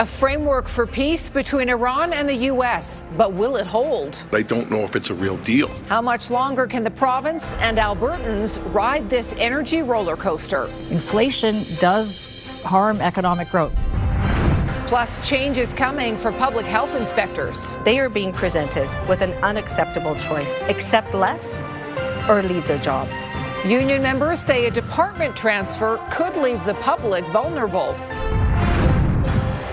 A framework for peace between Iran and the U.S., but will it hold? I don't know if it's a real deal. How much longer can the province and Albertans ride this energy roller coaster? Inflation does harm economic growth. Plus, changes coming for public health inspectors. They are being presented with an unacceptable choice: accept less or leave their jobs. Union members say a department transfer could leave the public vulnerable.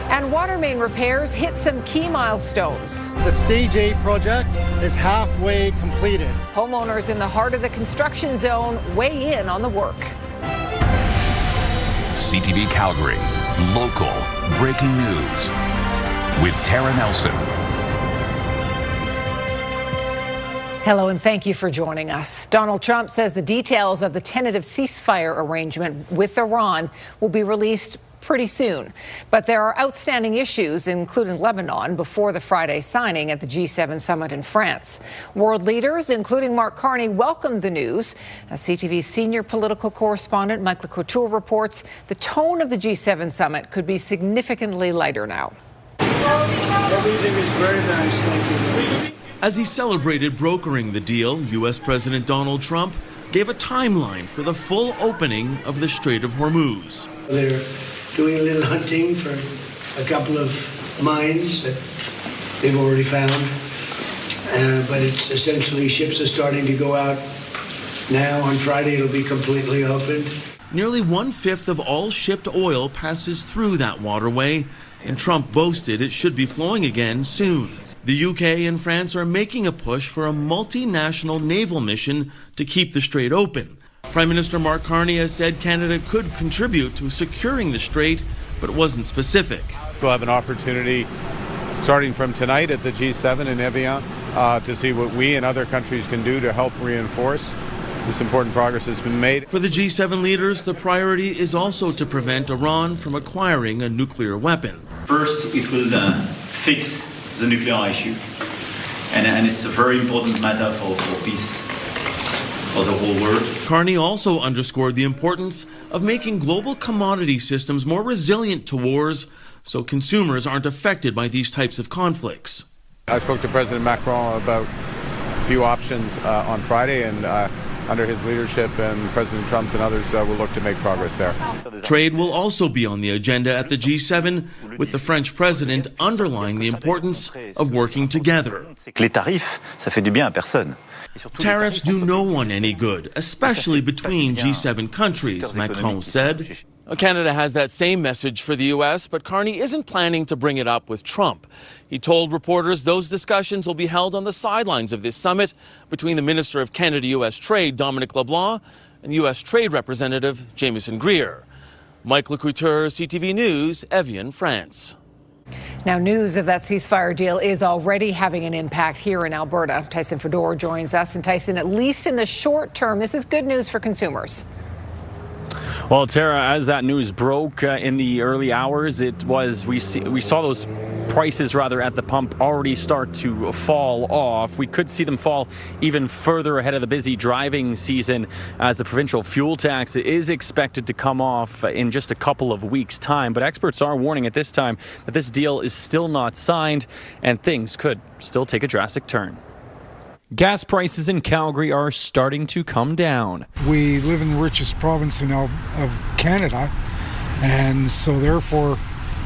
And water main repairs hit some key milestones. The Stage A project is halfway completed. Homeowners in the heart of the construction zone weigh in on the work. CTV Calgary, local breaking news with Tara Nelson. Hello and thank you for joining us. Donald Trump says the details of the tentative ceasefire arrangement with Iran will be released pretty soon. But there are outstanding issues, including Lebanon, before the Friday signing at the G7 summit in France. World leaders, including Mark Carney, welcomed the news. As CTV's senior political correspondent Michael Couture reports, the tone of the G7 summit could be significantly lighter now. Everything is very nice, thank you. As he celebrated brokering the deal, U.S. President Donald Trump gave a timeline for the full opening of the Strait of Hormuz. They're doing a little hunting for a couple of mines that they've already found, but it's essentially ships are starting to go out now. On Friday, it'll be completely open. Nearly 1/5 of all shipped oil passes through that waterway, and Trump boasted it should be flowing again soon. The UK and France are making a push for a multinational naval mission to keep the strait open. Prime Minister Mark Carney has said Canada could contribute to securing the strait, but wasn't specific. We'll have an opportunity starting from tonight at the G7 in Evian to see what we and other countries can do to help reinforce this important progress that's been made. For the G7 leaders, the priority is also to prevent Iran from acquiring a nuclear weapon. First, it will fix the nuclear issue, and it's a very important matter for peace for the whole world. Carney also underscored the importance of making global commodity systems more resilient to wars so consumers aren't affected by these types of conflicts. I spoke to President Macron about a few options on Friday, and under his leadership and President Trump's and others will look to make progress there. Trade will also be on the agenda at the G7, with the French president underlining the importance of working together. Tariffs do no one any good, especially between G7 countries, Macron said. Canada has that same message for the U.S., but Carney isn't planning to bring it up with Trump. He told reporters those discussions will be held on the sidelines of this summit between the Minister of Canada-U.S. Trade, Dominic LeBlanc, and U.S. Trade Representative Jamieson Greer. Michael Couture, CTV News, Evian, France. Now, news of that ceasefire deal is already having an impact here in Alberta. Tyson Fedor joins us. And Tyson, at least in the short term, this is good news for consumers. Well, Tara, as that news broke in the early hours, we saw those prices at the pump already start to fall off. We could see them fall even further ahead of the busy driving season, as the provincial fuel tax is expected to come off in just a couple of weeks' time. But experts are warning at this time that this deal is still not signed and things could still take a drastic turn. Gas prices in Calgary are starting to come down. We live in the richest province of Canada, and so therefore,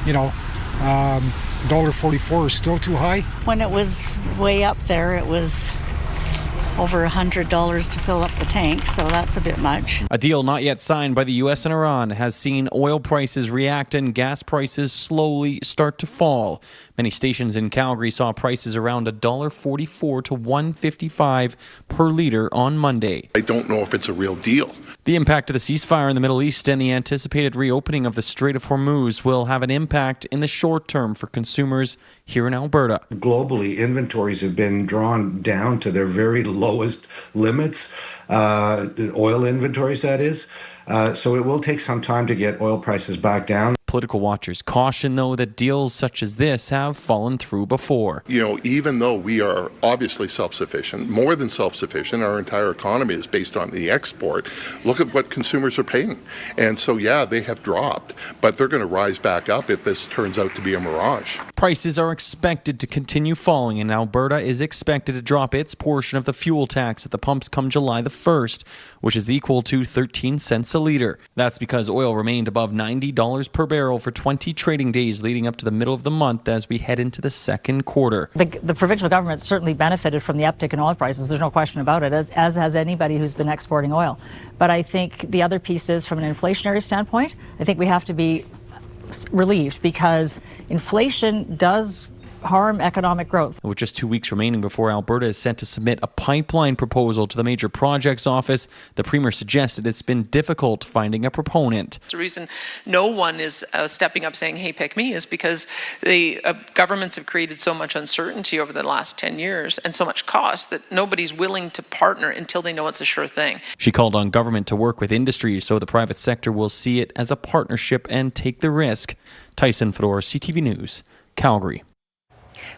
$1.44 is still too high. When it was way up there, it was over $100 to fill up the tank, so that's a bit much. A deal not yet signed by the U.S. and Iran has seen oil prices react and gas prices slowly start to fall. Many stations in Calgary saw prices around $1.44 to $1.55 per liter on Monday. I don't know if it's a real deal. The impact of the ceasefire in the Middle East and the anticipated reopening of the Strait of Hormuz will have an impact in the short term for consumers here in Alberta. Globally, inventories have been drawn down to their very lowest limits, oil inventories, that is. So it will take some time to get oil prices back down. Political watchers caution, though, that deals such as this have fallen through before. You know, even though we are obviously self-sufficient, more than self-sufficient, our entire economy is based on the export, look at what consumers are paying. And so, yeah, they have dropped, but they're going to rise back up if this turns out to be a mirage. Prices are expected to continue falling, and Alberta is expected to drop its portion of the fuel tax at the pumps come July the 1st, which is equal to 13 cents a litre. That's because oil remained above $90 per barrel for 20 trading days leading up to the middle of the month as we head into the second quarter. The provincial government certainly benefited from the uptick in oil prices. There's no question about it, as has anybody who's been exporting oil. But I think the other piece is, from an inflationary standpoint, I think we have to be relieved because inflation does harm economic growth. With just 2 weeks remaining before Alberta is set to submit a pipeline proposal to the Major Projects Office, the Premier suggested it's been difficult finding a proponent. The reason no one is stepping up saying, hey, pick me, is because the governments have created so much uncertainty over the last 10 years and so much cost that nobody's willing to partner until they know it's a sure thing. She called on government to work with industry so the private sector will see it as a partnership and take the risk. Tyson Fedor, CTV News, Calgary.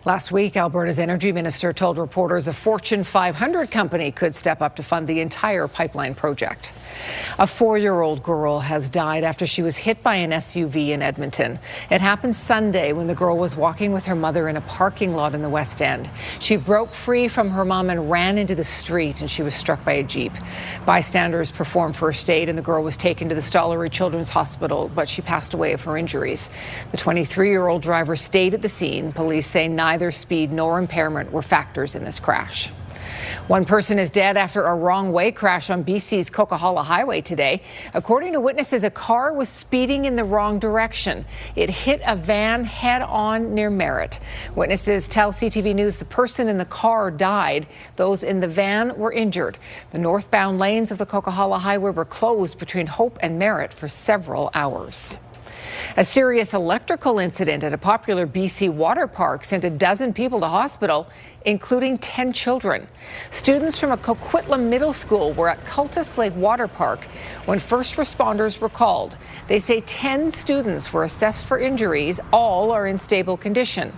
Last week, Alberta's energy minister told reporters a Fortune 500 company could step up to fund the entire pipeline project. A 4-year-old girl has died after she was hit by an SUV in Edmonton. It happened Sunday when the girl was walking with her mother in a parking lot in the West End. She broke free from her mom and ran into the street, and she was struck by a Jeep. Bystanders performed first aid, and the girl was taken to the Stollery Children's Hospital, but she passed away of her injuries. The 23-year-old driver stayed at the scene. Police say neither speed nor impairment were factors in this crash. One person is dead after a wrong-way crash on BC's Coquihalla Highway today. According to witnesses, a car was speeding in the wrong direction. It hit a van head-on near Merritt. Witnesses tell CTV News the person in the car died. Those in the van were injured. The northbound lanes of the Coquihalla Highway were closed between Hope and Merritt for several hours. A serious electrical incident at a popular BC water park sent a dozen people to hospital, including 10 children. Students from a Coquitlam Middle School were at Cultus Lake Water Park when first responders were called. They say 10 students were assessed for injuries. All are in stable condition.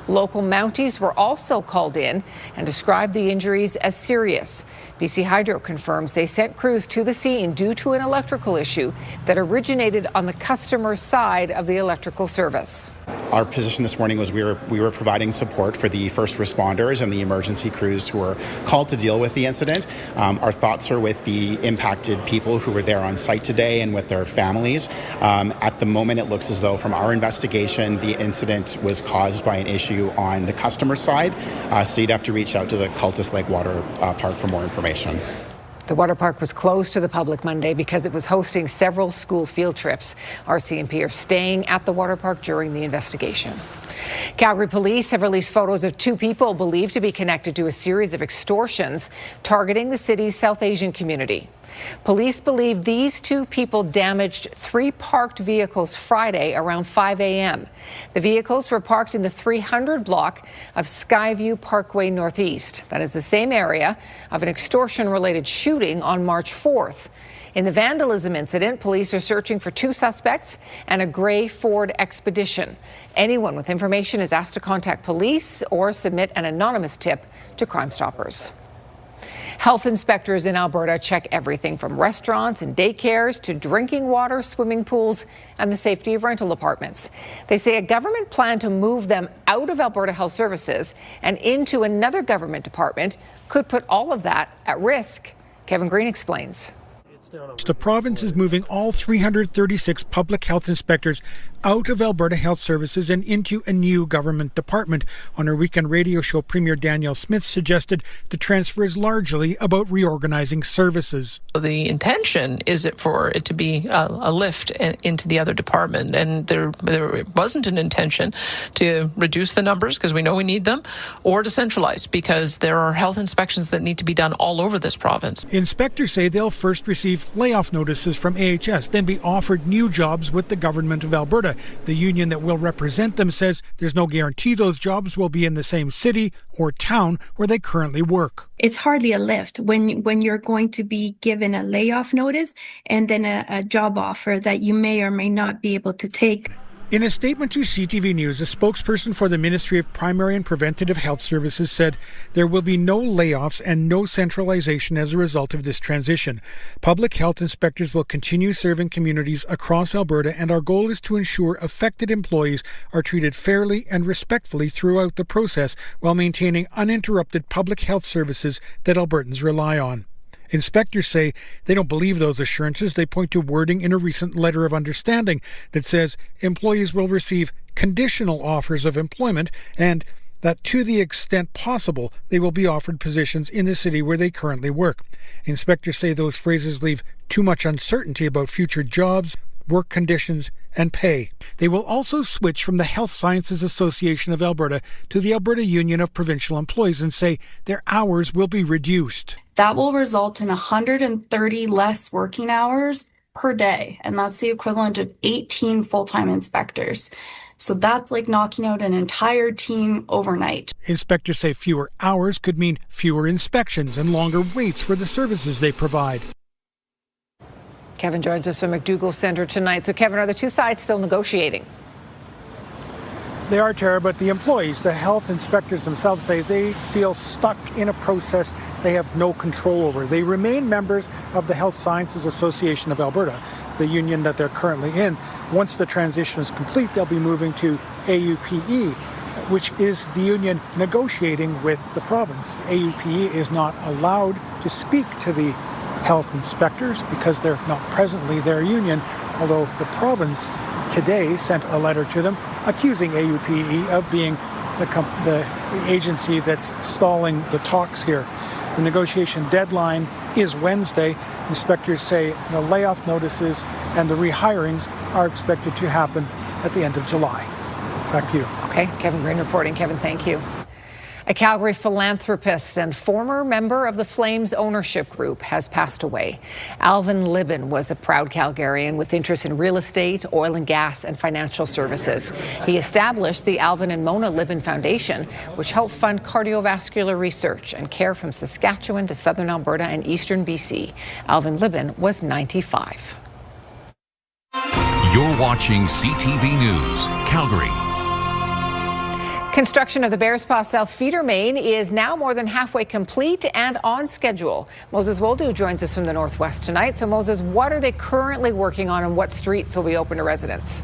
Local Mounties were also called in and described the injuries as serious. BC Hydro confirms they sent crews to the scene due to an electrical issue that originated on the customer side of the electrical service. Our position this morning was we were providing support for the first responders and the emergency crews who were called to deal with the incident. Our thoughts are with the impacted people who were there on site today and with their families. At the moment, it looks as though from our investigation, the incident was caused by an issue on the customer side. So you'd have to reach out to the Cultus Lake Water Park for more information. The water park was closed to the public Monday because it was hosting several school field trips. RCMP are staying at the water park during the investigation. Calgary police have released photos of 2 people believed to be connected to a series of extortions targeting the city's South Asian community. Police believe these 2 people damaged 3 parked vehicles Friday around 5 a.m. The vehicles were parked in the 300 block of Skyview Parkway Northeast. That is the same area of an extortion-related shooting on March 4th. In the vandalism incident, police are searching for 2 suspects and a gray Ford Expedition. Anyone with information is asked to contact police or submit an anonymous tip to Crime Stoppers. Health inspectors in Alberta check everything from restaurants and daycares to drinking water, swimming pools, and the safety of rental apartments. They say a government plan to move them out of Alberta Health Services and into another government department could put all of that at risk. Kevin Green explains. The province is moving all 336 public health inspectors out of Alberta Health Services and into a new government department. On her weekend radio show, Premier Danielle Smith suggested the transfer is largely about reorganizing services. The intention is for it to be a lift into the other department, and there wasn't an intention to reduce the numbers because we know we need them, or to centralize because there are health inspections that need to be done all over this province. Inspectors say they'll first receive layoff notices from AHS, then be offered new jobs with the government of Alberta. The union that will represent them says there's no guarantee those jobs will be in the same city or town where they currently work. It's hardly a lift when you're going to be given a layoff notice and then a job offer that you may or may not be able to take. In a statement to CTV News, a spokesperson for the Ministry of Primary and Preventative Health Services said there will be no layoffs and no centralization as a result of this transition. Public health inspectors will continue serving communities across Alberta, and our goal is to ensure affected employees are treated fairly and respectfully throughout the process while maintaining uninterrupted public health services that Albertans rely on. Inspectors say they don't believe those assurances. They point to wording in a recent letter of understanding that says employees will receive conditional offers of employment and that to the extent possible they will be offered positions in the city where they currently work. Inspectors say those phrases leave too much uncertainty about future jobs, work conditions, and pay. They will also switch from the Health Sciences Association of Alberta to the Alberta Union of Provincial Employees and say their hours will be reduced. That will result in 130 less working hours per day, and that's the equivalent of 18 full-time inspectors. So that's like knocking out an entire team overnight. Inspectors say fewer hours could mean fewer inspections and longer waits for the services they provide. Kevin joins us from McDougall Centre tonight. So, Kevin, are the two sides still negotiating? They are, Tara, but the employees, the health inspectors themselves, say they feel stuck in a process they have no control over. They remain members of the Health Sciences Association of Alberta, the union that they're currently in. Once the transition is complete, they'll be moving to AUPE, which is the union negotiating with the province. AUPE is not allowed to speak to the health inspectors because they're not presently their union, although the province today sent a letter to them accusing AUPE of being the agency that's stalling the talks here. The negotiation deadline is Wednesday. Inspectors say the layoff notices and the rehirings are expected to happen at the end of July. Back to you. Okay, Kevin Green reporting. Kevin, thank you. A Calgary philanthropist and former member of the Flames ownership group has passed away. Alvin Libben was a proud Calgarian with interests in real estate, oil and gas, and financial services. He established the Alvin and Mona Libben Foundation, which helped fund cardiovascular research and care from Saskatchewan to southern Alberta and eastern BC. Alvin Libben was 95. You're watching CTV News, Calgary. Construction of the Bearspaw South Feeder Main is now more than halfway complete and on schedule. Moses Woldu joins us from the Northwest tonight. So, Moses, what are they currently working on and what streets will be open to residents?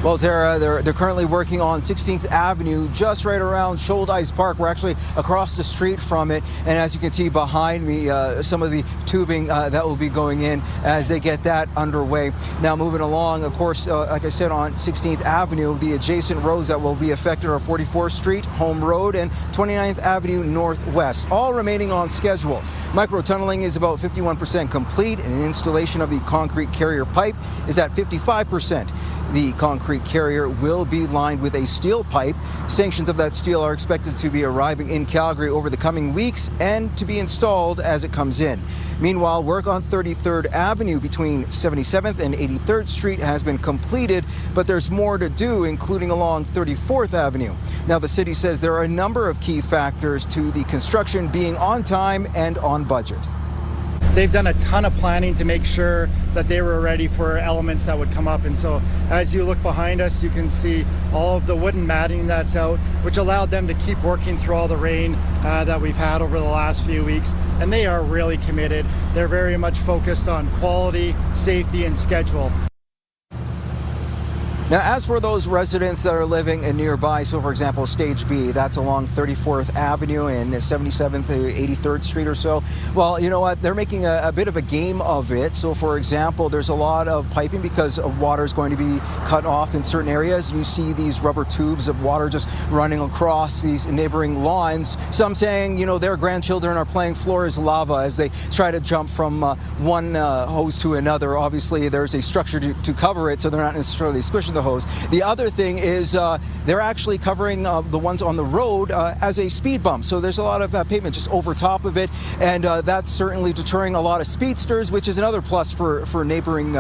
Well, Tara, they're currently working on 16th Avenue, just right around Shoaldice Park. We're actually across the street from it. And as you can see behind me, some of the tubing that will be going in as they get that underway. Now, moving along, of course, like I said, on 16th Avenue, the adjacent roads that will be affected are 44th Street, Home Road, and 29th Avenue Northwest, all remaining on schedule. Micro-tunneling is about 51% complete, and installation of the concrete carrier pipe is at 55%. The concrete carrier will be lined with a steel pipe. Sections of that steel are expected to be arriving in Calgary over the coming weeks and to be installed as it comes in. Meanwhile, work on 33rd Avenue between 77th and 83rd Street has been completed, but there's more to do, including along 34th Avenue. Now, the city says there are a number of key factors to the construction being on time and on budget. They've done a ton of planning to make sure that they were ready for elements that would come up. And so as you look behind us, you can see all of the wooden matting that's out, which allowed them to keep working through all the rain that we've had over the last few weeks. And they are really committed. They're very much focused on quality, safety, and schedule. Now, as for those residents that are living nearby, so for example, Stage B, that's along 34th Avenue and 77th to 83rd Street or so. Well, you know what? They're making a bit of a game of it. So, for example, there's a lot of piping because water is going to be cut off in certain areas. You see these rubber tubes of water just running across these neighboring lawns. Some saying, you know, their grandchildren are playing floor is lava as they try to jump from one hose to another. Obviously, there's a structure to cover it, so they're not necessarily squishing the hose. The other thing is they're actually covering the ones on the road as a speed bump. So there's a lot of pavement just over top of it, and that's certainly deterring a lot of speedsters, which is another plus for neighboring,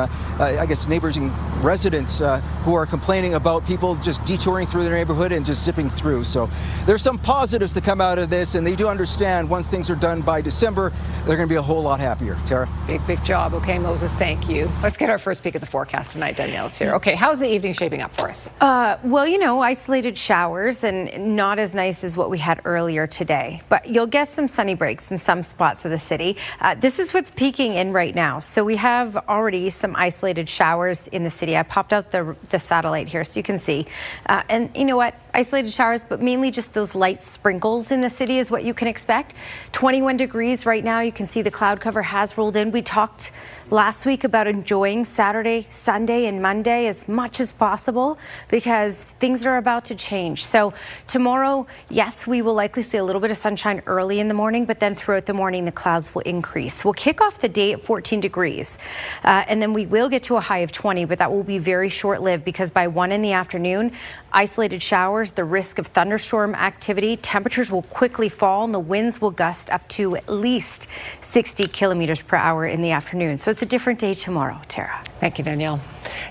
neighboring residents who are complaining about people just detouring through their neighborhood and just zipping through. So there's some positives to come out of this, and they do understand once things are done by December, they're going to be a whole lot happier. Tara? Big job. Okay, Moses, thank you. Let's get our first peek at the forecast tonight. Danielle's here. Okay, how's the evening shaping up for us? Well, isolated showers and not as nice as what we had earlier today. But you'll get some sunny breaks in some spots of the city. This is what's peaking in right now. So we have already some isolated showers in the city. I popped out the satellite here so you can see. And you know what? Isolated showers, but mainly just those light sprinkles in the city is what you can expect. 21 degrees right now. You can see the cloud cover has rolled in. We talked last week about enjoying Saturday, Sunday, and Monday as much as possible because things are about to change. So tomorrow, yes, we will likely see a little bit of sunshine early in the morning, but then throughout the morning, the clouds will increase. We'll kick off the day at 14 degrees, and then we will get to a high of 20, but that will be very short-lived because by 1 in the afternoon, isolated showers, the risk of thunderstorm activity, temperatures will quickly fall, and the winds will gust up to at least 60 kilometers per hour in the afternoon. So it's a different day tomorrow, Tara. Thank you, Danielle.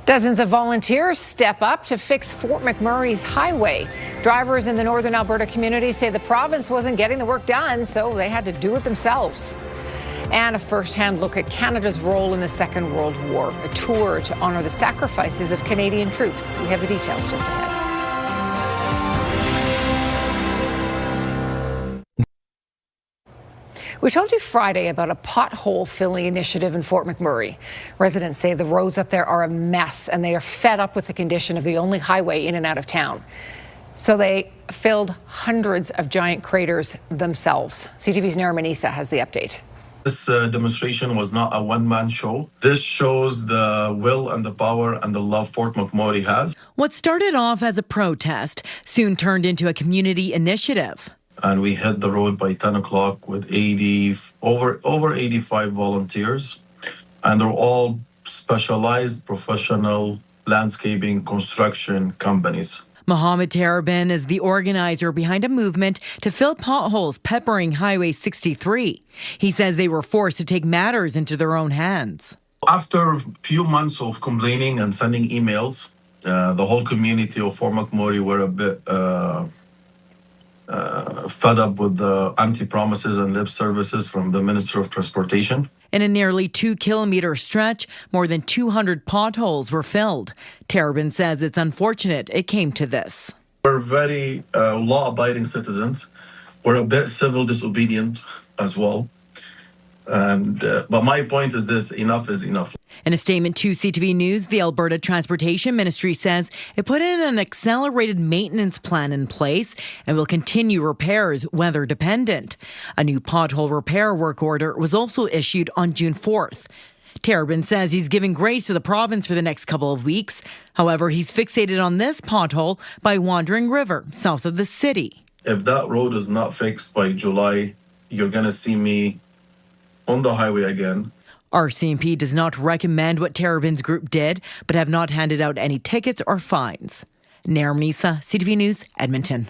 Dozens of volunteers step up to fix Fort McMurray's highway. Drivers in the northern Alberta community say the province wasn't getting the work done, so they had to do it themselves. And a first-hand look at Canada's role in the Second World War, a tour to honor the sacrifices of Canadian troops. We have the details just ahead. We told you Friday about a pothole filling initiative in Fort McMurray. Residents say the roads up there are a mess and they are fed up with the condition of the only highway in and out of town. So they filled hundreds of giant craters themselves. CTV's Nara Manisa has the update. This demonstration was not a one-man show. This shows the will and the power and the love Fort McMurray has. What started off as a protest soon turned into a community initiative. And we hit the road by 10 o'clock with over 85 volunteers. And they're all specialized professional landscaping construction companies. Mohammed Tarabin is the organizer behind a movement to fill potholes peppering Highway 63. He says they were forced to take matters into their own hands. After a few months of complaining and sending emails, the whole community of Fort McMurray were a bit fed up with the empty promises and lip services from the Minister of Transportation. In a nearly 2-kilometer stretch, more than 200 potholes were filled. Tarabin says it's unfortunate it came to this. We're very law-abiding citizens. We're a bit civil disobedient as well. But my point is this, enough is enough. In a statement to CTV News, the Alberta Transportation Ministry says it put in an accelerated maintenance plan in place and will continue repairs weather dependent. A new pothole repair work order was also issued on June 4th. Tarabin says he's giving grace to the province for the next couple of weeks. However, he's fixated on this pothole by Wandering River, south of the city. If that road is not fixed by July, you're going to see me on the highway again. RCMP does not recommend what Tarabin's group did, but have not handed out any tickets or fines. Nara Manisa, CTV News, Edmonton.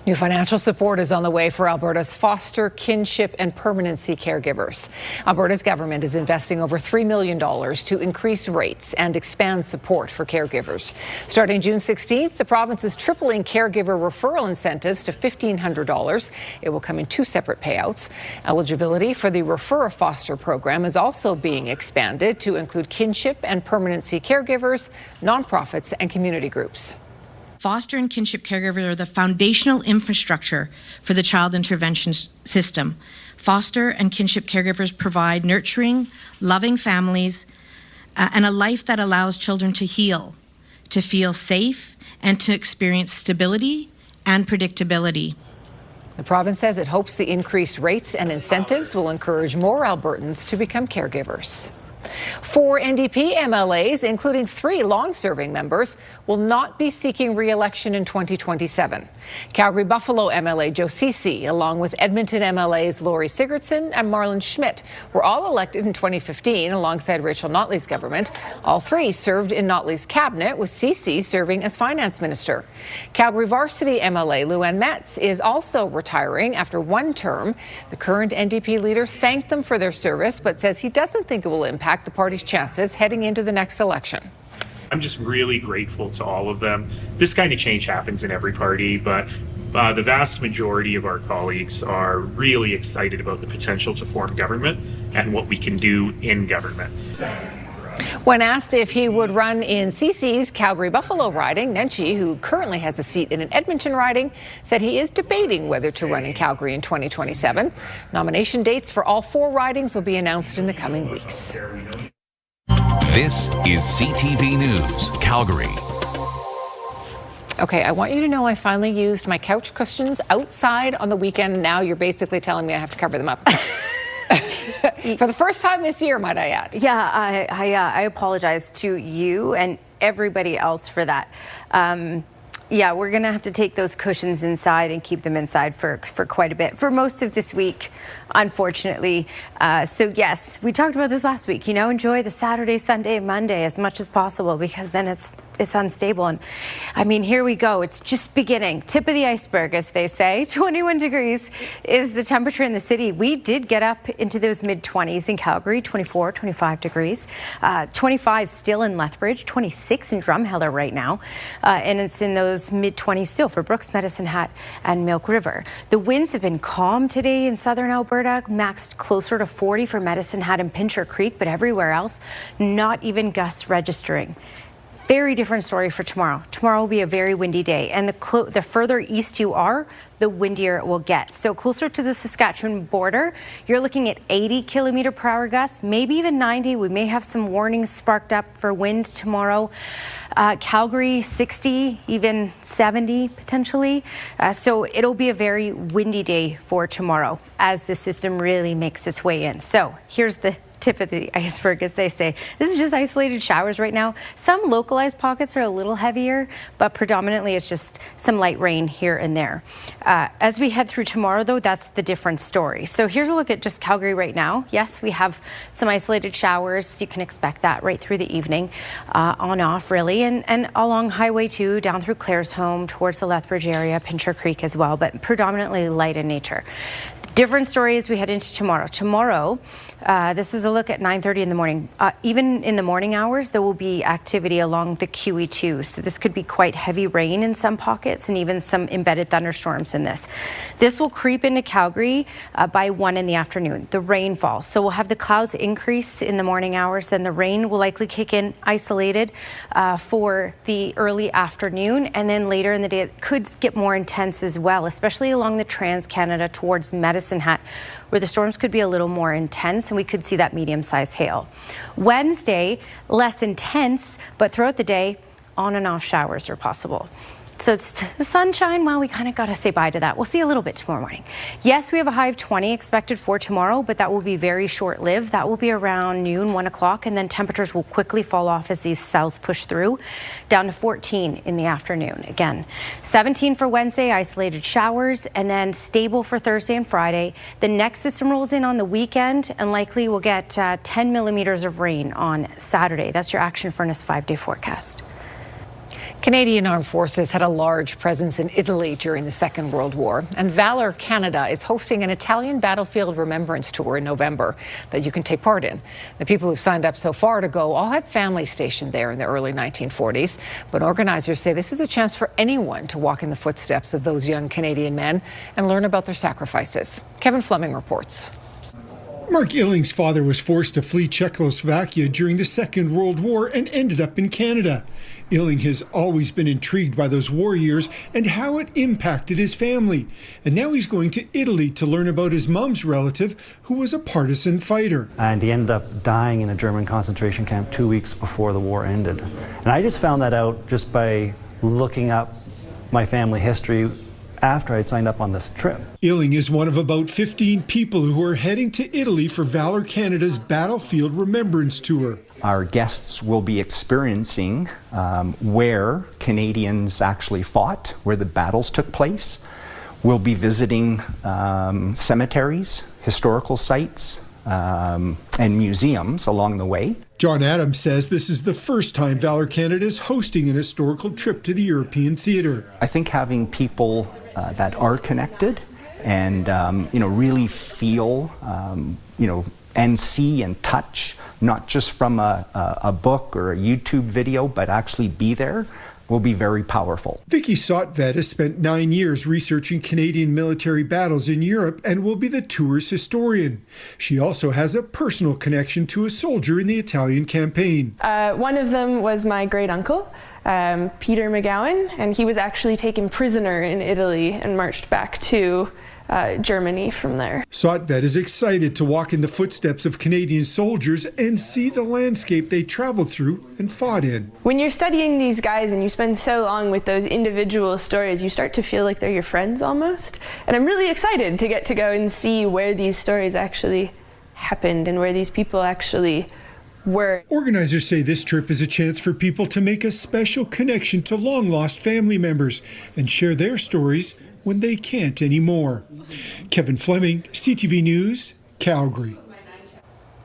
New financial support is on the way for Alberta's foster, kinship and permanency caregivers. Alberta's government is investing over $3 million to increase rates and expand support for caregivers. Starting June 16th, the province is tripling caregiver referral incentives to $1,500. It will come in 2 separate payouts. Eligibility for the Refer a Foster program is also being expanded to include kinship and permanency caregivers, nonprofits and community groups. Foster and kinship caregivers are the foundational infrastructure for the child intervention system. Foster and kinship caregivers provide nurturing, loving families and a life that allows children to heal, to feel safe, and to experience stability and predictability. The province says it hopes the increased rates and incentives will encourage more Albertans to become caregivers. 4 NDP MLAs, including 3 long-serving members, will not be seeking re-election in 2027. Calgary Buffalo MLA Joe Ceci, along with Edmonton MLAs Laurie Sigurdsson and Marlon Schmidt, were all elected in 2015 alongside Rachel Notley's government. All 3 served in Notley's cabinet, with Ceci serving as finance minister. Calgary Varsity MLA Luann Metz is also retiring after 1 term. The current NDP leader thanked them for their service, but says he doesn't think it will impact the party's chances heading into the next election. I'm just really grateful to all of them. This kind of change happens in every party, but the vast majority of our colleagues are really excited about the potential to form government and what we can do in government. When asked if he would run in Ceci's Calgary-Buffalo riding, Nenshi, who currently has a seat in an Edmonton riding, said he is debating whether to run in Calgary in 2027. Nomination dates for all 4 ridings will be announced in the coming weeks. This is CTV News, Calgary. Okay, I want you to know I finally used my couch cushions outside on the weekend. Now you're basically telling me I have to cover them up. For the first time this year, might I add. Yeah, I apologize to you and everybody else for that. Yeah, we're going to have to take those cushions inside and keep them inside for quite a bit, for most of this week, unfortunately. So yes, we talked about this last week, enjoy the Saturday, Sunday, Monday as much as possible, because then it's unstable. And I mean, here we go. It's just beginning. Tip of the iceberg, as they say. 21 degrees is the temperature in the city. We did get up into those mid-20s in Calgary, 24, 25 degrees. 25 still in Lethbridge, 26 in Drumheller right now. And it's in those mid-20s still for Brooks, Medicine Hat and Milk River. The winds have been calm today in southern Alberta, maxed closer to 40 for Medicine Hat and Pincher Creek, but everywhere else, not even gusts registering. Very different story for tomorrow. Tomorrow will be a very windy day, and the further east you are, the windier it will get. So closer to the Saskatchewan border, you're looking at 80 km/h gusts, maybe even 90. We may have some warnings sparked up for wind tomorrow. Calgary, 60, even 70 potentially. So it'll be a very windy day for tomorrow as the system really makes its way in. So here's the tip of the iceberg, as they say. This is just isolated showers right now. Some localized pockets are a little heavier, but predominantly it's just some light rain here and there. As we head through tomorrow, though, that's the different story. So here's a look at just Calgary right now. Yes, we have some isolated showers. You can expect that right through the evening, on off really, and along Highway 2 down through Claresholm towards the Lethbridge area, Pincher Creek as well, but predominantly light in nature. Different story as we head into tomorrow. Tomorrow, this is a look at 9:30 in the morning. Even in the morning hours, there will be activity along the QE2. So this could be quite heavy rain in some pockets and even some embedded thunderstorms in this. This will creep into Calgary by 1 in the afternoon, the rainfall. So we'll have the clouds increase in the morning hours, then the rain will likely kick in isolated for the early afternoon, and then later in the day it could get more intense as well, especially along the Trans-Canada towards Medicine Hat, where the storms could be a little more intense and we could see that medium-sized hail. Wednesday, less intense, but throughout the day, on and off showers are possible. So it's the sunshine, well, we kind of got to say bye to that. We'll see a little bit tomorrow morning. Yes, we have a high of 20 expected for tomorrow, but that will be very short-lived. That will be around noon, 1 o'clock, and then temperatures will quickly fall off as these cells push through, down to 14 in the afternoon. Again, 17 for Wednesday, isolated showers, and then stable for Thursday and Friday. The next system rolls in on the weekend, and likely we'll get 10 millimeters of rain on Saturday. That's your Action Furnace 5-day forecast. Canadian Armed Forces had a large presence in Italy during the Second World War, and Valor Canada is hosting an Italian battlefield remembrance tour in November that you can take part in. The people who've signed up so far to go all had families stationed there in the early 1940s, but organizers say this is a chance for anyone to walk in the footsteps of those young Canadian men and learn about their sacrifices. Kevin Fleming reports. Mark Illing's father was forced to flee Czechoslovakia during the Second World War and ended up in Canada. Illing has always been intrigued by those war years and how it impacted his family. And now he's going to Italy to learn about his mom's relative, who was a partisan fighter. And he ended up dying in a German concentration camp 2 weeks before the war ended. And I just found that out just by looking up my family history after I'd signed up on this trip. Illing is one of about 15 people who are heading to Italy for Valour Canada's Battlefield Remembrance Tour. Our guests will be experiencing where Canadians actually fought, where the battles took place. We'll be visiting cemeteries, historical sites, and museums along the way. John Adams says this is the first time Valour Canada is hosting an historical trip to the European theatre. I think having people that are connected and really feel, and see and touch, not just from a book or a YouTube video, but actually be there, will be very powerful. Vicky Sotvet has spent 9 years researching Canadian military battles in Europe and will be the tour's historian. She also has a personal connection to a soldier in the Italian campaign. One of them was my great uncle, Peter McGowan, and he was actually taken prisoner in Italy and marched back to Germany from there. Sotvet is excited to walk in the footsteps of Canadian soldiers and see the landscape they traveled through and fought in. When you're studying these guys and you spend so long with those individual stories, you start to feel like they're your friends almost. And I'm really excited to get to go and see where these stories actually happened and where these people actually were. Organizers say this trip is a chance for people to make a special connection to long-lost family members and share their stories when they can't anymore. Kevin Fleming, CTV News, Calgary.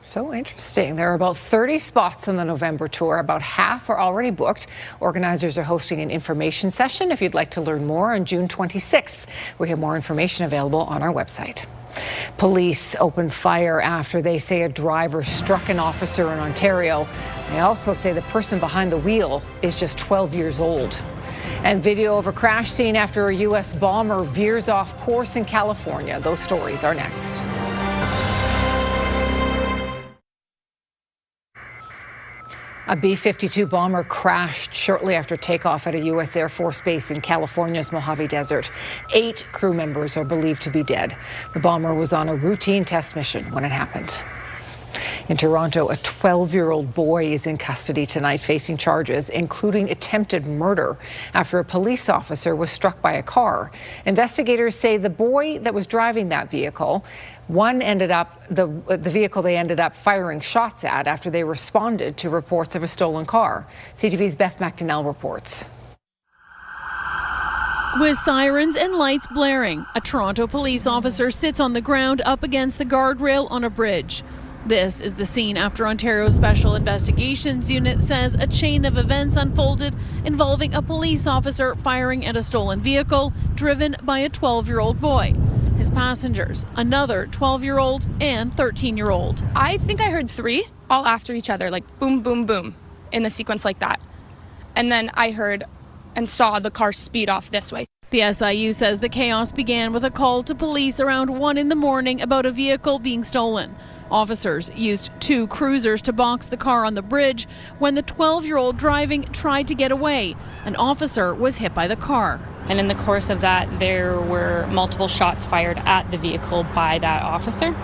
So interesting. There are about 30 spots on the November tour. About half are already booked. Organizers are hosting an information session if you'd like to learn more on June 26th. We have more information available on our website. Police opened fire after they say a driver struck an officer in Ontario. They also say the person behind the wheel is just 12 years old. And video of a crash scene after a U.S. bomber veers off course in California. Those stories are next. A B-52 bomber crashed shortly after takeoff at a U.S. Air Force base in California's Mojave Desert. 8 crew members are believed to be dead. The bomber was on a routine test mission when it happened. In Toronto, a 12-year-old boy is in custody tonight facing charges, including attempted murder, after a police officer was struck by a car. Investigators say the boy that was driving that vehicle, the vehicle they ended up firing shots at after they responded to reports of a stolen car. CTV's Beth McDonnell reports. With sirens and lights blaring, a Toronto police officer sits on the ground up against the guardrail on a bridge. This is the scene after Ontario's Special Investigations Unit says a chain of events unfolded involving a police officer firing at a stolen vehicle driven by a 12-year-old boy. His passengers, another 12-year-old and 13-year-old. I think I heard 3 all after each other, like boom, boom, boom, in the sequence like that. And then I heard and saw the car speed off this way. The SIU says the chaos began with a call to police around 1 in the morning about a vehicle being stolen. Officers used 2 cruisers to box the car on the bridge. When the 12-year-old driving tried to get away, an officer was hit by the car. And in the course of that, there were multiple shots fired at the vehicle by that officer.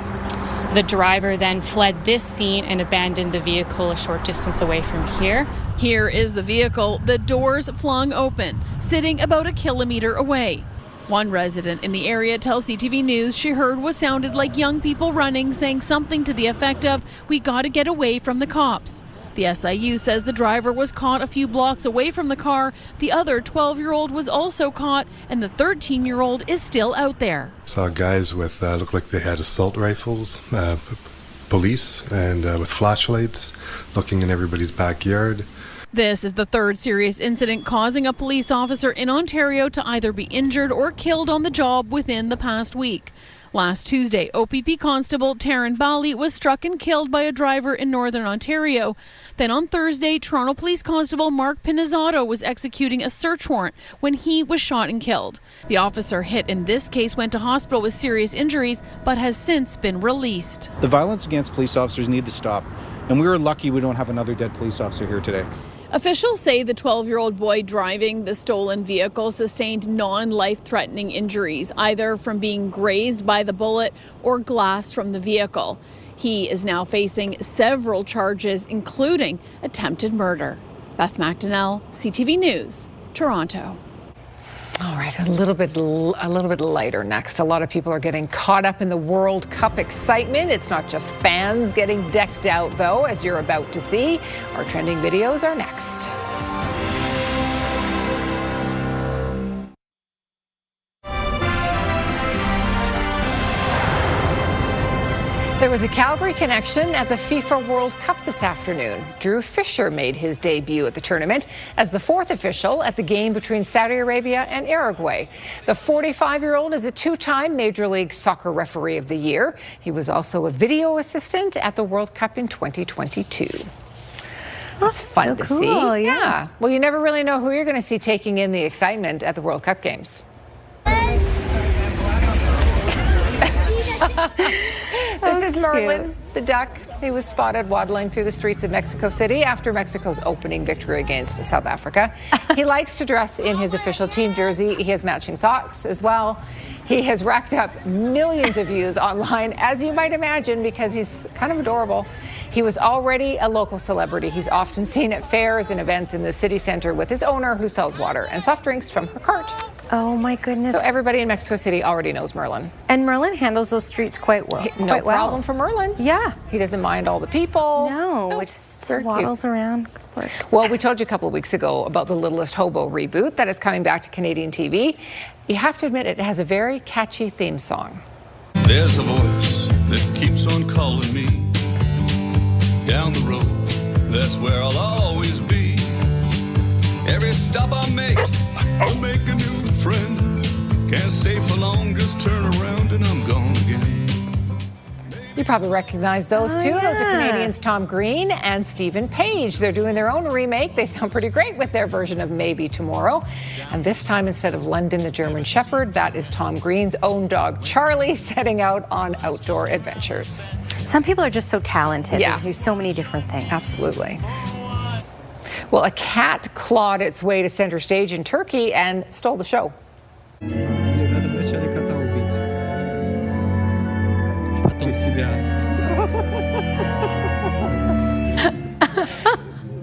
The driver then fled this scene and abandoned the vehicle a short distance away from here. Here is the vehicle, the doors flung open, sitting about 1 kilometer away. One resident in the area tells CTV News she heard what sounded like young people running, saying something to the effect of, "We got to get away from the cops." The SIU says the driver was caught a few blocks away from the car. The other 12-year-old was also caught, and the 13-year-old is still out there. Saw guys with, looked like they had assault rifles, police, and with flashlights, looking in everybody's backyard. This is the 3rd serious incident causing a police officer in Ontario to either be injured or killed on the job within the past week. Last Tuesday, OPP Constable Taryn Bali was struck and killed by a driver in Northern Ontario. Then on Thursday, Toronto Police Constable Mark Pinizzato was executing a search warrant when he was shot and killed. The officer hit in this case went to hospital with serious injuries, but has since been released. The violence against police officers need to stop, and we were lucky we don't have another dead police officer here today. Officials say the 12-year-old boy driving the stolen vehicle sustained non-life-threatening injuries, either from being grazed by the bullet or glass from the vehicle. He is now facing several charges, including attempted murder. Beth McDonnell, CTV News, Toronto. All right, a little bit lighter next. A lot of people are getting caught up in the World Cup excitement. It's not just fans getting decked out, though, as you're about to see. Our trending videos are next. There was a Calgary connection at the FIFA World Cup this afternoon. Drew Fisher made his debut at the tournament as the fourth official at the game between Saudi Arabia and Uruguay. The 45-year-old is a two-time Major League Soccer Referee of the Year. He was also a video assistant at the World Cup in 2022. It's fun to see. Yeah. Well, you never really know who you're going to see taking in the excitement at the World Cup games. This is Merlin, the duck. He was spotted waddling through the streets of Mexico City after Mexico's opening victory against South Africa. He likes to dress in his official team jersey. He has matching socks as well. He has racked up millions of views online, as you might imagine, because he's kind of adorable. He was already a local celebrity. He's often seen at fairs and events in the city center with his owner, who sells water and soft drinks from her cart. Oh my goodness. So everybody in Mexico City already knows Merlin. And Merlin handles those streets quite well. No problem for Merlin. Yeah. He doesn't mind all the people. No, just waddles around. Well, we told you a couple of weeks ago about the Littlest Hobo reboot that is coming back to Canadian TV. You have to admit, it has a very catchy theme song. There's a voice that keeps on calling me down the road. That's where I'll always be. Every stop I make, I'll make a new friend. Can't stay for long, just turn around and I'm gone again. You probably recognize those two. Those are Canadians Tom Green and Stephen Page. They're doing their own remake. They sound pretty great with their version of Maybe Tomorrow. And this time, instead of London the German Shepherd, that is Tom Green's own dog Charlie setting out on outdoor adventures. Some people are just so talented and do so many different things. Absolutely. Well, a cat clawed its way to center stage in Turkey and stole the show.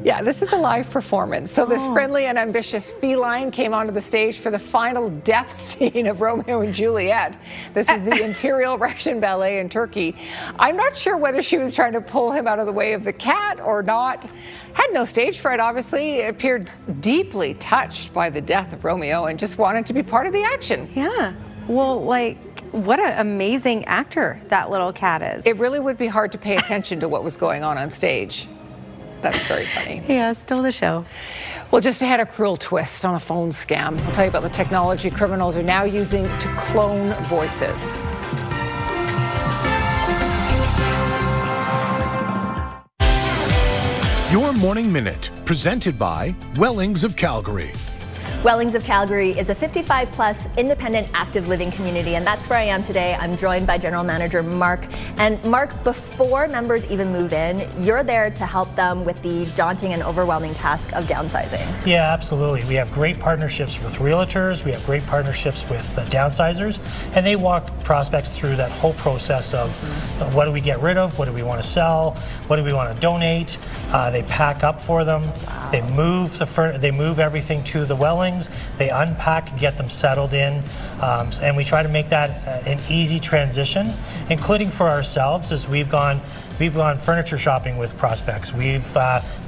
Yeah, this is a live performance. So this friendly and ambitious feline came onto the stage for the final death scene of Romeo and Juliet. This was the Imperial Russian Ballet in Turkey. I'm not sure whether she was trying to pull him out of the way of the cat or not. Had no stage fright, obviously. Appeared deeply touched by the death of Romeo and just wanted to be part of the action. Yeah. Well, like, what an amazing actor that little cat is. It really would be hard to pay attention to what was going on stage. That's very funny. Yeah, stole the show. Well, just ahead, a cruel twist on a phone scam. We'll tell you about the technology criminals are now using to clone voices. Your Morning Minute, presented by Wellings of Calgary. Wellings of Calgary is a 55-plus independent active living community, and that's where I am today. I'm joined by General Manager Mark. And Mark, before members even move in, you're there to help them with the daunting and overwhelming task of downsizing. Yeah, absolutely. We have great partnerships with realtors. We have great partnerships with downsizers, and they walk prospects through that whole process of what do we get rid of, what do we want to sell, what do we want to donate. They pack up for them. Wow. They move everything to the Wellings. They unpack, get them settled in, and we try to make that an easy transition, including for ourselves as we've gone furniture shopping with prospects. We've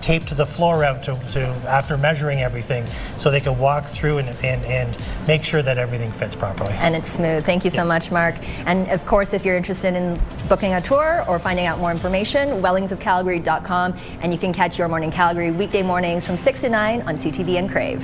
taped the floor out to after measuring everything so they can walk through and make sure that everything fits properly. And it's smooth. Thank you so much, Mark. And of course, if you're interested in booking a tour or finding out more information, wellingsofcalgary.com, and you can catch Your Morning Calgary weekday mornings from 6 to 9 on CTV and Crave.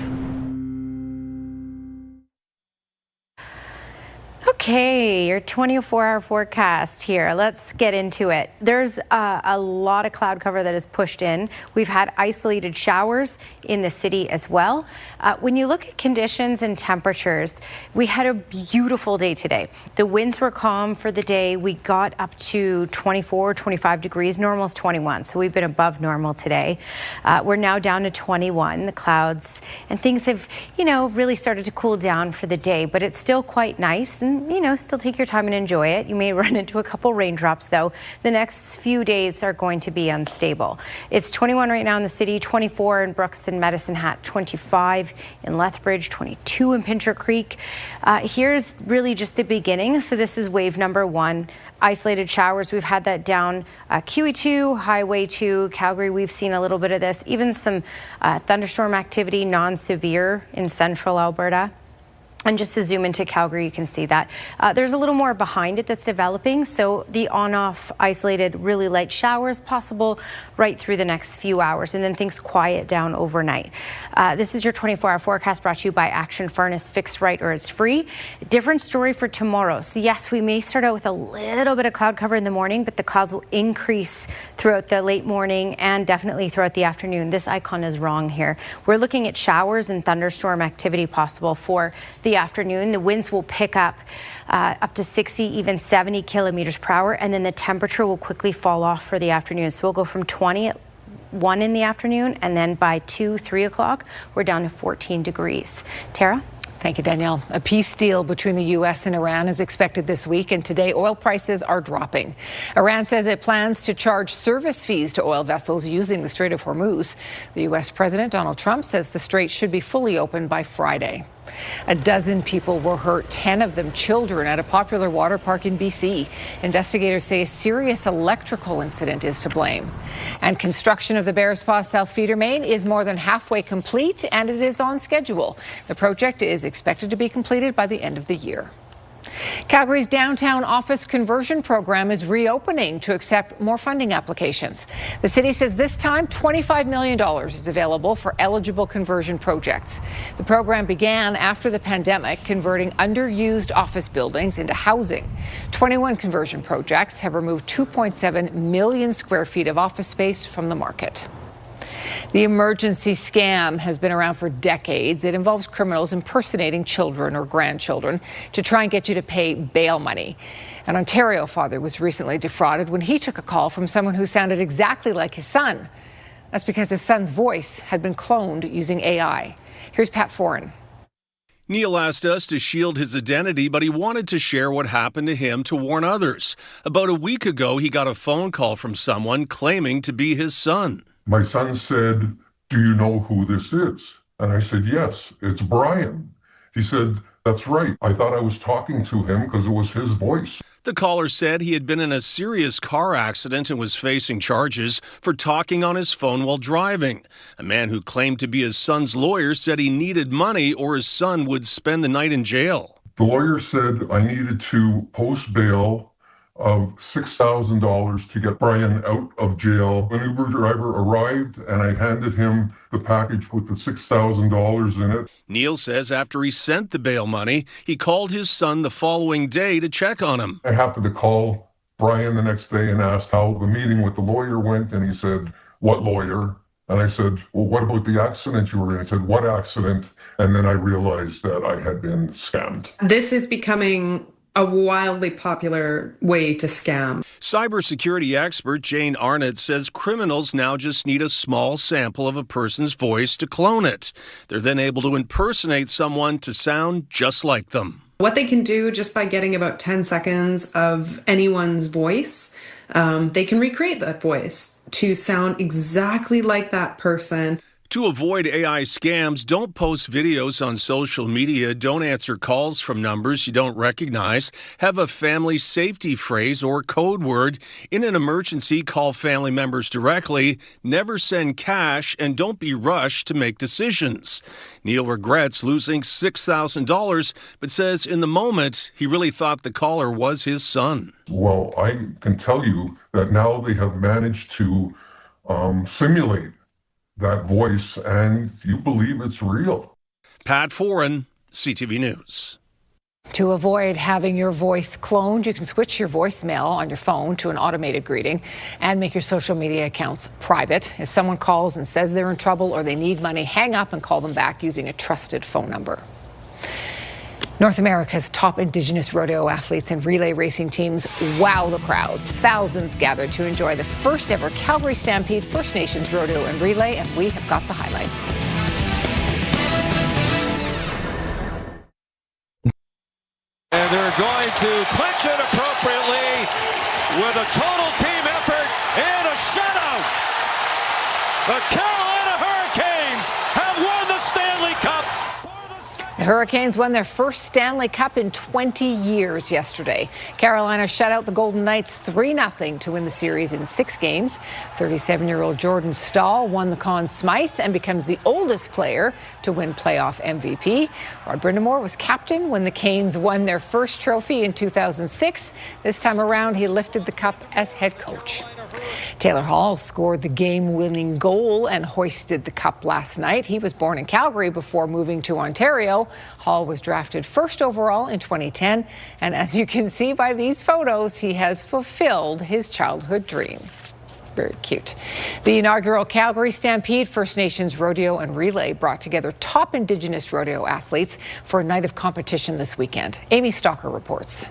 Okay, your 24-hour forecast here. Let's get into it. There's a lot of cloud cover that is pushed in. We've had isolated showers in the city as well. When you look at conditions and temperatures, we had a beautiful day today. The winds were calm for the day. We got up to 24, 25 degrees. Normal is 21, so we've been above normal today. We're now down to 21, the clouds, and things have, really started to cool down for the day, but it's still quite nice. And, still take your time and enjoy it. You may run into a couple raindrops, though. The next few days are going to be unstable. It's 21 right now in the city, 24 in Brooks and Medicine Hat, 25 in Lethbridge, 22 in Pincher Creek. Here's really just the beginning. So this is wave number 1. Isolated showers, we've had that down QE2, Highway 2, Calgary, we've seen a little bit of this. Even some thunderstorm activity, non-severe in central Alberta. And just to zoom into Calgary, you can see that there's a little more behind it that's developing. So the on-off isolated really light showers possible right through the next few hours, and then things quiet down overnight. This is your 24-hour forecast brought to you by Action Furnace. Fix right or it's free. Different story for tomorrow. So yes, we may start out with a little bit of cloud cover in the morning, but the clouds will increase throughout the late morning and definitely throughout the afternoon. This icon is wrong here. We're looking at showers and thunderstorm activity possible for the afternoon. The winds will pick up to 60, even 70 kilometers per hour, and then the temperature will quickly fall off for the afternoon. So we'll go from 20 at 1 in the afternoon, and then by 2, 3 o'clock, we're down to 14 degrees. Tara? Thank you, Danielle. A peace deal between the U.S. and Iran is expected this week, and today oil prices are dropping. Iran says it plans to charge service fees to oil vessels using the Strait of Hormuz. The U.S. President Donald Trump says the strait should be fully open by Friday. A dozen people were hurt, 10 of them children, at a popular water park in BC. Investigators say a serious electrical incident is to blame. And construction of the Bearspaw South Feeder Main is more than halfway complete, and it is on schedule. The project is expected to be completed by the end of the year. Calgary's downtown office conversion program is reopening to accept more funding applications. The city says this time $25 million is available for eligible conversion projects. The program began after the pandemic, converting underused office buildings into housing. 21 conversion projects have removed 2.7 million square feet of office space from the market. The emergency scam has been around for decades. It involves criminals impersonating children or grandchildren to try and get you to pay bail money. An Ontario father was recently defrauded when he took a call from someone who sounded exactly like his son. That's because his son's voice had been cloned using AI. Here's Pat Foran. Neil asked us to shield his identity, but he wanted to share what happened to him to warn others. About a week ago, he got a phone call from someone claiming to be his son. My son said, "Do you know who this is?" And I said, "Yes, it's Brian." He said, "That's right. I thought I was talking to him because it was his voice." The caller said he had been in a serious car accident and was facing charges for talking on his phone while driving. A man who claimed to be his son's lawyer said he needed money or his son would spend the night in jail. The lawyer said I needed to post bail of $6,000 to get Brian out of jail. An Uber driver arrived and I handed him the package with the $6,000 in it. Neil says after he sent the bail money, he called his son the following day to check on him. I happened to call Brian the next day and asked how the meeting with the lawyer went, and he said, "What lawyer?" And I said, "Well, what about the accident you were in?" He said, "What accident?" And then I realized that I had been scammed. This is becoming a wildly popular way to scam. Cybersecurity expert Jane Arnott says criminals now just need a small sample of a person's voice to clone it. They're then able to impersonate someone to sound just like them. What they can do just by getting about 10 seconds of anyone's voice, they can recreate that voice to sound exactly like that person. To avoid AI scams, don't post videos on social media, don't answer calls from numbers you don't recognize, have a family safety phrase or code word. In an emergency, call family members directly, never send cash, and don't be rushed to make decisions. Neil regrets losing $6,000, but says in the moment, he really thought the caller was his son. Well, I can tell you that now they have managed to simulate that voice, and you believe it's real. Pat Foran, CTV News. To avoid having your voice cloned, you can switch your voicemail on your phone to an automated greeting and make your social media accounts private. If someone calls and says they're in trouble or they need money, hang up and call them back using a trusted phone number. North America's top Indigenous rodeo athletes and relay racing teams wow the crowds. Thousands gathered to enjoy the first ever Calgary Stampede First Nations rodeo and relay, and we have got the highlights. And they're going to clinch it appropriately with a total team effort and a shutout. The Carolina Hurricanes have won the Stanley Cup. The Hurricanes won their first Stanley Cup in 20 years yesterday. Carolina shut out the Golden Knights 3-0 to win the series in 6 games. 37-year-old Jordan Staal won the Conn Smythe and becomes the oldest player to win playoff MVP. Rod Brind'Amour was captain when the Canes won their first trophy in 2006. This time around, he lifted the cup as head coach. Taylor Hall scored the game-winning goal and hoisted the cup last night. He was born in Calgary before moving to Ontario. Hall was drafted first overall in 2010, and as you can see by these photos, he has fulfilled his childhood dream. Very cute. The inaugural Calgary Stampede First Nations Rodeo and Relay brought together top Indigenous rodeo athletes for a night of competition this weekend. Amy Stalker reports.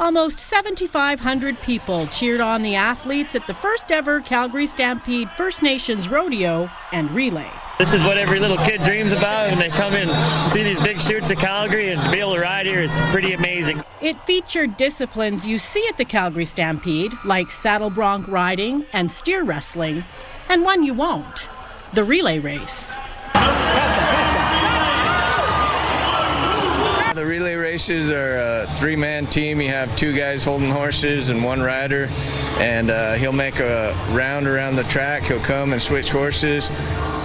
Almost 7,500 people cheered on the athletes at the first ever Calgary Stampede First Nations Rodeo and Relay. This is what every little kid dreams about when they come in and see these big chutes of Calgary, and to be able to ride here is pretty amazing. It featured disciplines you see at the Calgary Stampede, like saddle bronc riding and steer wrestling, and one you won't, the relay race. The relay races are a 3-man team. You have 2 guys holding horses and 1 rider, and he'll make a round around the track. He'll come and switch horses,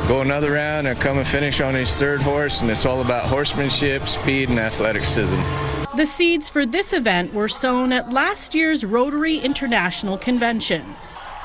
go another round, and come and finish on his 3rd horse, and it's all about horsemanship, speed, and athleticism. The seeds for this event were sown at last year's Rotary International Convention.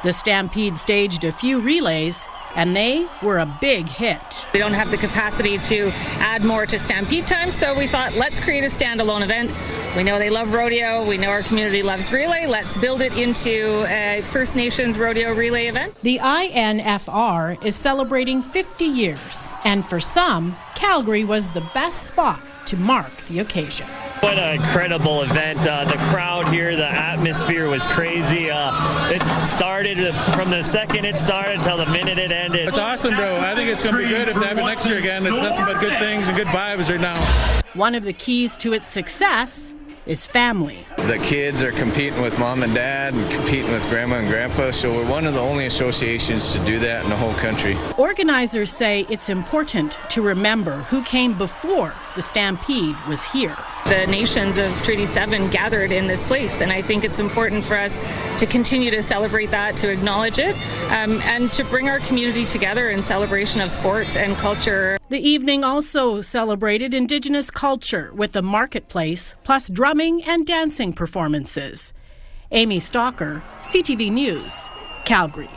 The Stampede staged a few relays, and they were a big hit. We don't have the capacity to add more to Stampede time, so we thought, let's create a standalone event. We know they love rodeo, we know our community loves relay, let's build it into a First Nations rodeo relay event. The INFR is celebrating 50 years, and for some, Calgary was the best spot to mark the occasion. What an incredible event. The crowd here, the atmosphere was crazy. It started from the second it started till the minute it ended. It's awesome, bro. I think it's going to be good if they have it next year again. It's nothing but good things and good vibes right now. One of the keys to its success is family. The kids are competing with mom and dad and competing with grandma and grandpa, so we're one of the only associations to do that in the whole country. Organizers say it's important to remember who came before the Stampede was here. The nations of Treaty 7 gathered in this place, and I think it's important for us to continue to celebrate that, to acknowledge it, and to bring our community together in celebration of sport and culture. The evening also celebrated Indigenous culture with a marketplace, plus drumming and dancing performances. Amy Stalker, CTV News, Calgary.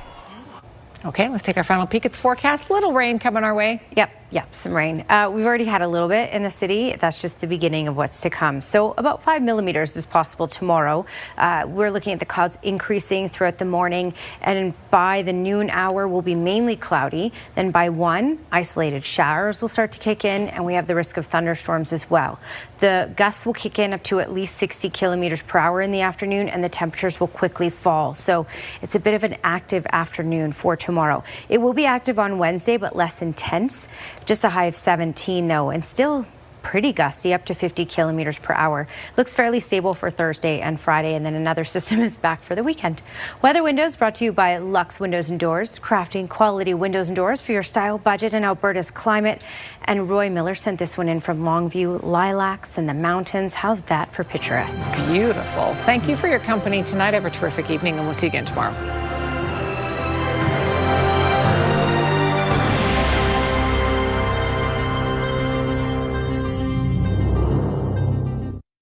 Okay, let's take our final peek at the forecast. Little rain coming our way. Yep, some rain. We've already had a little bit in the city. That's just the beginning of what's to come. So about 5 millimeters is possible tomorrow. We're looking at the clouds increasing throughout the morning, and by the noon hour will be mainly cloudy. Then by 1, isolated showers will start to kick in, and we have the risk of thunderstorms as well. The gusts will kick in up to at least 60 kilometers per hour in the afternoon, and the temperatures will quickly fall. So it's a bit of an active afternoon for tomorrow. It will be active on Wednesday, but less intense. Just a high of 17 though, and still pretty gusty, up to 50 kilometers per hour. Looks fairly stable for Thursday and Friday, and then another system is back for the weekend. Weather Windows brought to you by Lux Windows and Doors, crafting quality windows and doors for your style, budget, and Alberta's climate. And Roy Miller sent this one in from Longview, lilacs and the mountains. How's that for picturesque? Beautiful. Thank you for your company tonight. Have a terrific evening, and we'll see you again tomorrow.